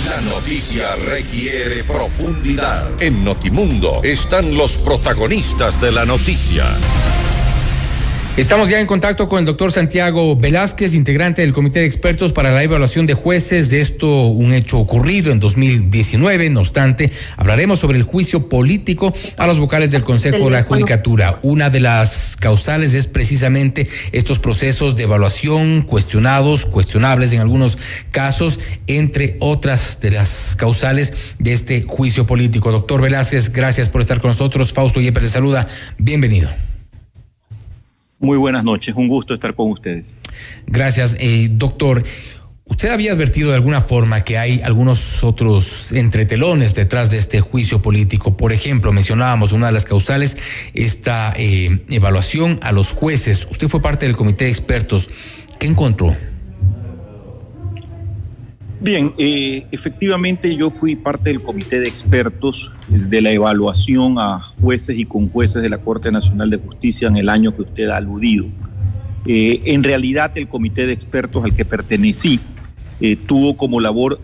La noticia requiere profundidad. En Notimundo están los protagonistas de la noticia. Estamos ya en contacto con el doctor Santiago Velázquez, integrante del Comité de Expertos para la Evaluación de Jueces. De esto, un hecho ocurrido en 2019. No obstante, hablaremos sobre el juicio político a los vocales del Consejo de la Judicatura. Una de las causales es precisamente estos procesos de evaluación cuestionables en algunos casos, entre otras de las causales de este juicio político. Doctor Velázquez, gracias por estar con nosotros. Fausto Yepes le saluda. Bienvenido. Muy buenas noches, un gusto estar con ustedes. Gracias, doctor. Usted había advertido de alguna forma que hay algunos otros entretelones detrás de este juicio político. Por ejemplo, mencionábamos una de las causales, esta evaluación a los jueces. Usted fue parte del comité de expertos. ¿Qué encontró? Bien, efectivamente yo fui parte del comité de expertos de la evaluación a jueces y conjueces de la Corte Nacional de Justicia en el año que usted ha aludido. En realidad el comité de expertos al que pertenecí tuvo como labor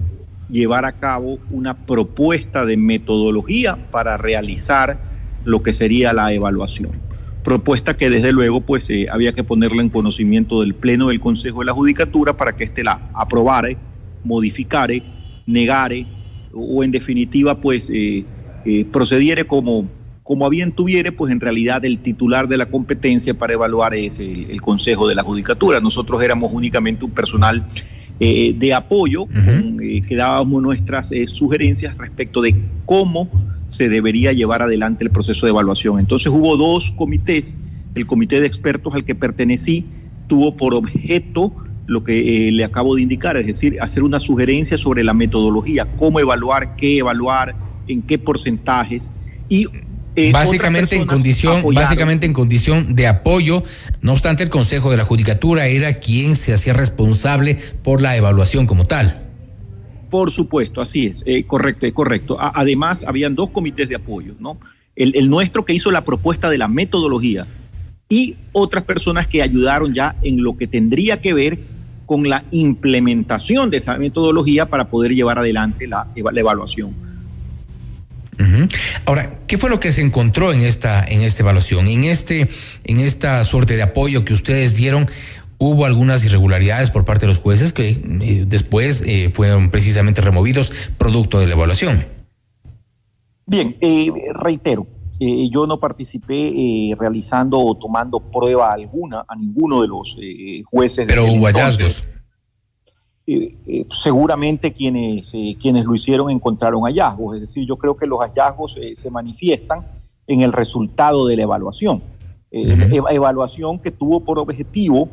llevar a cabo una propuesta de metodología para realizar lo que sería la evaluación. Propuesta que desde luego pues había que ponerla en conocimiento del Pleno del Consejo de la Judicatura para que éste la aprobara, modificare, negare o en definitiva pues procediere como a bien tuviere, pues en realidad el titular de la competencia para evaluar es el Consejo de la Judicatura. Nosotros éramos únicamente un personal de apoyo que dábamos nuestras sugerencias respecto de cómo se debería llevar adelante el proceso de evaluación. Entonces hubo dos comités. El comité de expertos al que pertenecí tuvo por objeto lo que le acabo de indicar, es decir, hacer una sugerencia sobre la metodología, cómo evaluar, qué evaluar, en qué porcentajes y básicamente en condición de apoyo. No obstante, el Consejo de la Judicatura era quien se hacía responsable por la evaluación como tal. Por supuesto, así es, correcto. Además, habían dos comités de apoyo, ¿no? El nuestro que hizo la propuesta de la metodología y otras personas que ayudaron ya en lo que tendría que ver con la implementación de esa metodología para poder llevar adelante la evaluación. Ahora, ¿qué fue lo que se encontró en esta evaluación? En esta suerte de apoyo que ustedes dieron, hubo algunas irregularidades por parte de los jueces que después fueron precisamente removidos producto de la evaluación. Bien, reitero, yo no participé realizando o tomando prueba alguna a ninguno de los jueces. Pero hubo hallazgos. Seguramente quienes lo hicieron encontraron hallazgos. Es decir, yo creo que los hallazgos se manifiestan en el resultado de la evaluación. Evaluación que tuvo por objetivo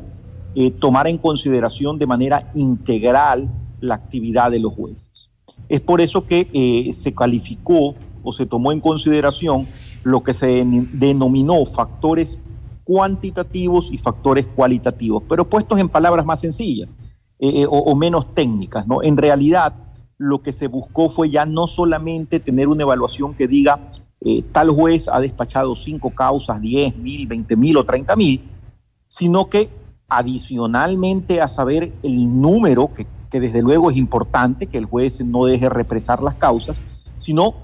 tomar en consideración de manera integral la actividad de los jueces. Es por eso que se calificó o se tomó en consideración lo que se denominó factores cuantitativos y factores cualitativos, pero puestos en palabras más sencillas o menos técnicas, ¿no? En realidad, lo que se buscó fue ya no solamente tener una evaluación que diga tal juez ha despachado 5 causas, 10,000, 20,000 o 30,000, sino que adicionalmente a saber el número, que desde luego es importante, que el juez no deje represar las causas, sino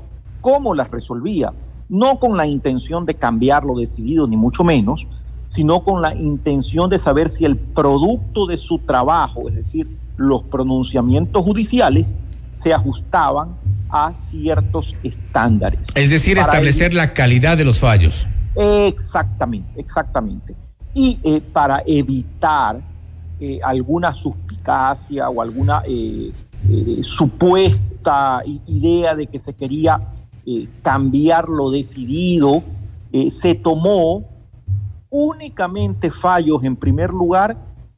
cómo las resolvía. No con la intención de cambiar lo decidido, ni mucho menos, sino con la intención de saber si el producto de su trabajo, es decir, los pronunciamientos judiciales, se ajustaban a ciertos estándares. Es decir, establecer la calidad de los fallos. Exactamente. Y para evitar alguna suspicacia o alguna supuesta idea de que se quería cambiar lo decidido, se tomó únicamente fallos, en primer lugar,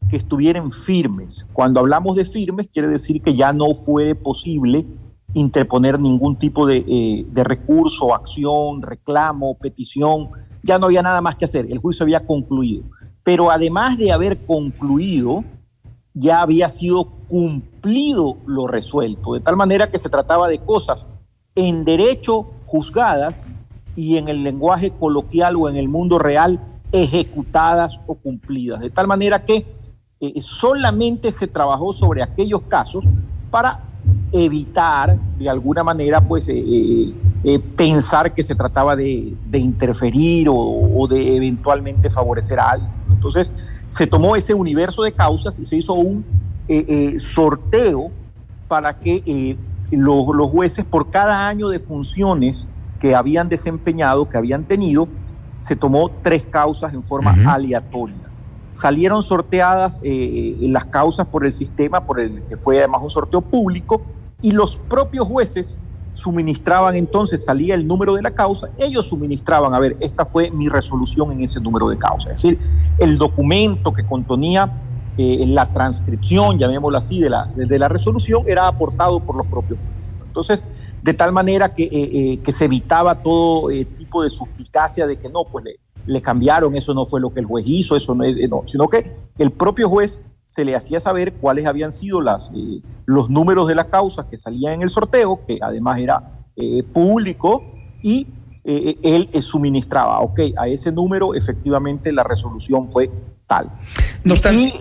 que estuvieran firmes. Cuando hablamos de firmes, quiere decir que ya no fue posible interponer ningún tipo de recurso, acción, reclamo, petición. Ya no había nada más que hacer, el juicio había concluido. Pero además de haber concluido, ya había sido cumplido lo resuelto, de tal manera que se trataba de cosas en derecho juzgadas y en el lenguaje coloquial o en el mundo real ejecutadas o cumplidas, de tal manera que solamente se trabajó sobre aquellos casos para evitar de alguna manera pues pensar que se trataba de interferir o de eventualmente favorecer a alguien. Entonces se tomó ese universo de causas y se hizo un sorteo para que los jueces, por cada año de funciones que habían desempeñado, que habían tenido, se tomó 3 causas en forma aleatoria. Salieron sorteadas las causas por el sistema, que fue además un sorteo público, y los propios jueces suministraban entonces, salía el número de la causa, ellos suministraban, a ver, esta fue mi resolución en ese número de causa. Es decir, el documento que contenía la transcripción, llamémoslo así, de la resolución, era aportado por los propios jueces. Entonces, de tal manera que se evitaba todo tipo de suspicacia de que no, pues le cambiaron, eso no fue lo que el juez hizo, eso no, sino que el propio juez se le hacía saber cuáles habían sido los números de las causas que salían en el sorteo, que además era público, y él suministraba, ok, a ese número efectivamente la resolución fue tal. No obstante,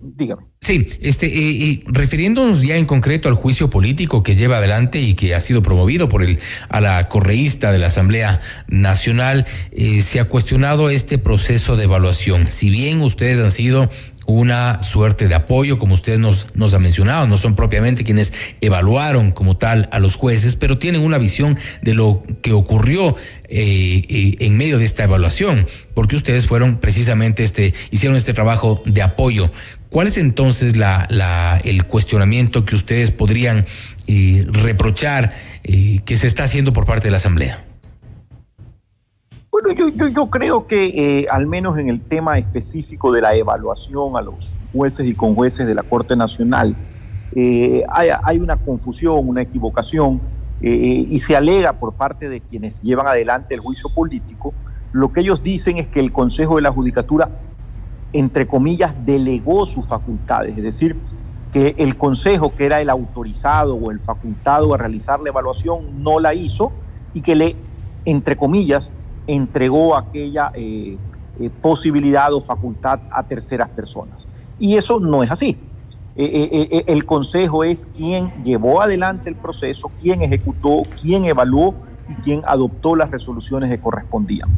dígame. Sí, refiriéndonos ya en concreto al juicio político que lleva adelante y que ha sido promovido por a la correísta de la Asamblea Nacional, se ha cuestionado este proceso de evaluación. Si bien ustedes han sido una suerte de apoyo, como usted nos ha mencionado, no son propiamente quienes evaluaron como tal a los jueces, pero tienen una visión de lo que ocurrió en medio de esta evaluación, porque ustedes fueron precisamente hicieron este trabajo de apoyo. ¿Cuál es entonces el cuestionamiento que ustedes podrían reprochar que se está haciendo por parte de la Asamblea? Bueno, yo creo que al menos en el tema específico de la evaluación a los jueces y conjueces de la Corte Nacional, hay una confusión, una equivocación, y se alega por parte de quienes llevan adelante el juicio político. Lo que ellos dicen es que el Consejo de la Judicatura, entre comillas, delegó sus facultades, es decir, que el Consejo, que era el autorizado o el facultado a realizar la evaluación, no la hizo y que le, entre comillas, entregó aquella posibilidad o facultad a terceras personas. Y eso no es así. El Consejo es quien llevó adelante el proceso, quien ejecutó, quien evaluó y quien adoptó las resoluciones que correspondían.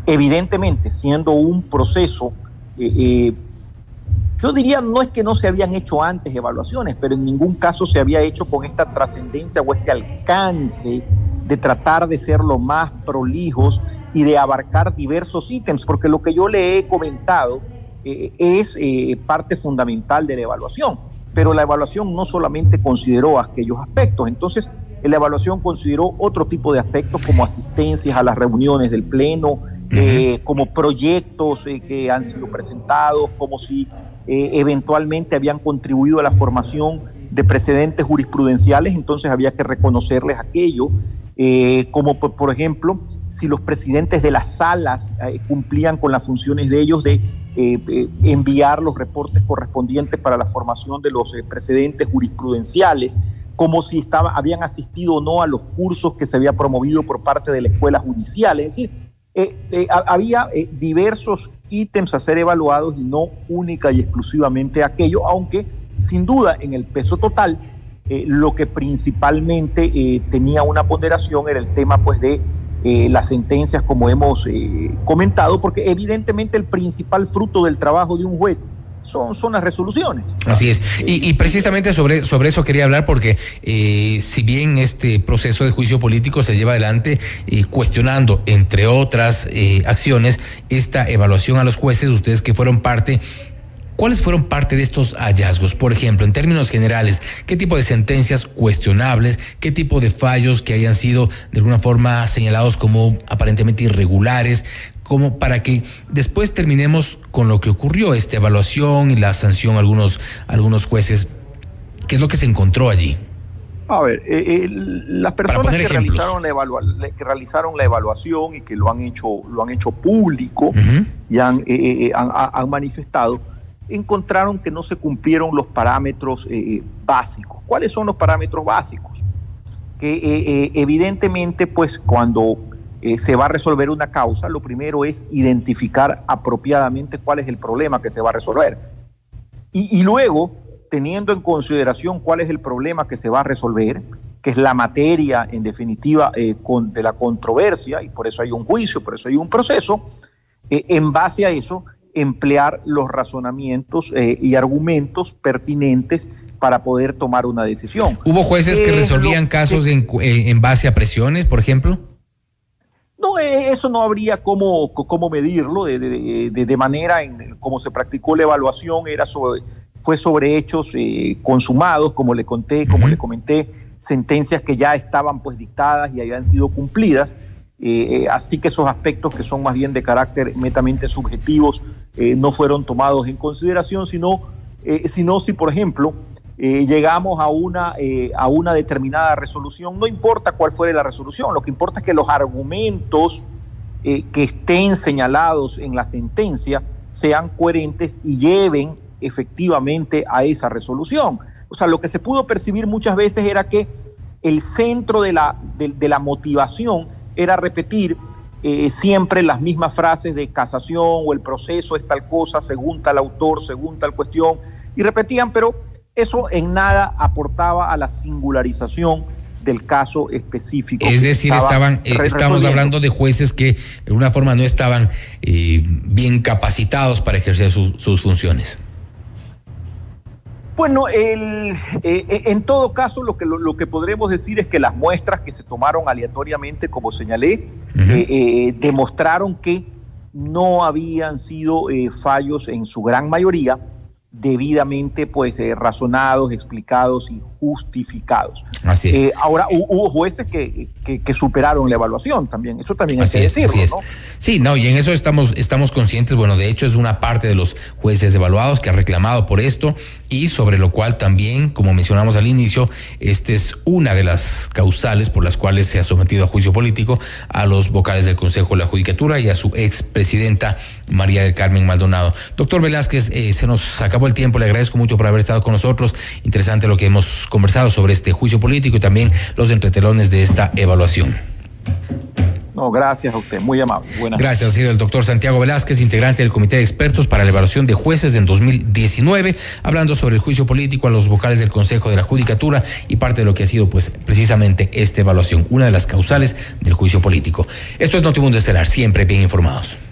Evidentemente, siendo un proceso, yo diría, no es que no se habían hecho antes evaluaciones, pero en ningún caso se había hecho con esta trascendencia o este alcance de tratar de ser lo más prolijos y de abarcar diversos ítems, porque lo que yo le he comentado es parte fundamental de la evaluación, pero la evaluación no solamente consideró aquellos aspectos. Entonces la evaluación consideró otro tipo de aspectos como asistencias a las reuniones del Pleno, como proyectos que han sido presentados, como si eventualmente habían contribuido a la formación de precedentes jurisprudenciales, entonces había que reconocerles aquello, como por ejemplo, si los presidentes de las salas cumplían con las funciones de ellos de enviar los reportes correspondientes para la formación de los precedentes jurisprudenciales, como si habían asistido o no a los cursos que se había promovido por parte de la escuela judicial. Es decir, había diversos ítems a ser evaluados y no única y exclusivamente aquello, aunque sin duda en el peso total lo que principalmente tenía una ponderación era el tema pues de las sentencias, como hemos comentado, porque evidentemente el principal fruto del trabajo de un juez son las resoluciones. Así es. Y precisamente sobre eso quería hablar, porque si bien este proceso de juicio político se lleva adelante cuestionando, entre otras acciones, esta evaluación a los jueces, ustedes que fueron parte, ¿cuáles fueron parte de estos hallazgos? Por ejemplo, en términos generales, ¿qué tipo de sentencias cuestionables, qué tipo de fallos que hayan sido de alguna forma señalados como aparentemente irregulares, como para que después terminemos con lo que ocurrió, esta evaluación y la sanción a algunos jueces? ¿Qué es lo que se encontró allí? A ver, las personas que realizaron la evaluación y que lo han hecho público y han manifestado, encontraron que no se cumplieron los parámetros básicos. ¿Cuáles son los parámetros básicos? Que evidentemente, pues cuando se va a resolver una causa, lo primero es identificar apropiadamente cuál es el problema que se va a resolver. Y luego teniendo en consideración cuál es el problema que se va a resolver, que es la materia, en definitiva, de la controversia, y por eso hay un juicio, por eso hay un proceso, en base a eso, emplear los razonamientos y argumentos pertinentes para poder tomar una decisión. ¿Hubo jueces que resolvían casos en base a presiones, por ejemplo? No, eso no habría cómo medirlo, de manera en cómo se practicó la evaluación, fue sobre hechos consumados, como le comenté, sentencias que ya estaban pues dictadas y habían sido cumplidas, así que esos aspectos que son más bien de carácter netamente subjetivos no fueron tomados en consideración, sino si, por ejemplo, llegamos a una determinada resolución, no importa cuál fuere la resolución, lo que importa es que los argumentos que estén señalados en la sentencia sean coherentes y lleven efectivamente a esa resolución. O sea, lo que se pudo percibir muchas veces era que el centro de la motivación era repetir siempre las mismas frases de casación o el proceso es tal cosa, según tal autor, según tal cuestión, y repetían, pero eso en nada aportaba a la singularización del caso específico. Es decir, estamos hablando de jueces que de alguna forma no estaban bien capacitados para ejercer sus funciones. Bueno, en todo caso lo que podremos decir es que las muestras que se tomaron aleatoriamente, como señalé, demostraron que no habían sido fallos en su gran mayoría debidamente pues razonados, explicados y justificados. Así es. Ahora hubo jueces que superaron la evaluación también, eso también hay que decirlo, ¿no? Sí, no, y en eso estamos conscientes. Bueno, de hecho es una parte de los jueces evaluados que ha reclamado por esto, y sobre lo cual también, como mencionamos al inicio, esta es una de las causales por las cuales se ha sometido a juicio político a los vocales del Consejo de la Judicatura y a su expresidenta María del Carmen Maldonado. Doctor Velázquez, se nos acabó el tiempo, le agradezco mucho por haber estado con nosotros. Interesante lo que hemos conversado sobre este juicio político y también los entretelones de esta evaluación. No, gracias a usted, muy amable. Buenas. Gracias, ha sido el doctor Santiago Velázquez, integrante del Comité de Expertos para la Evaluación de Jueces en 2019, hablando sobre el juicio político a los vocales del Consejo de la Judicatura y parte de lo que ha sido pues precisamente esta evaluación, una de las causales del juicio político. Esto es Notimundo Estelar, siempre bien informados.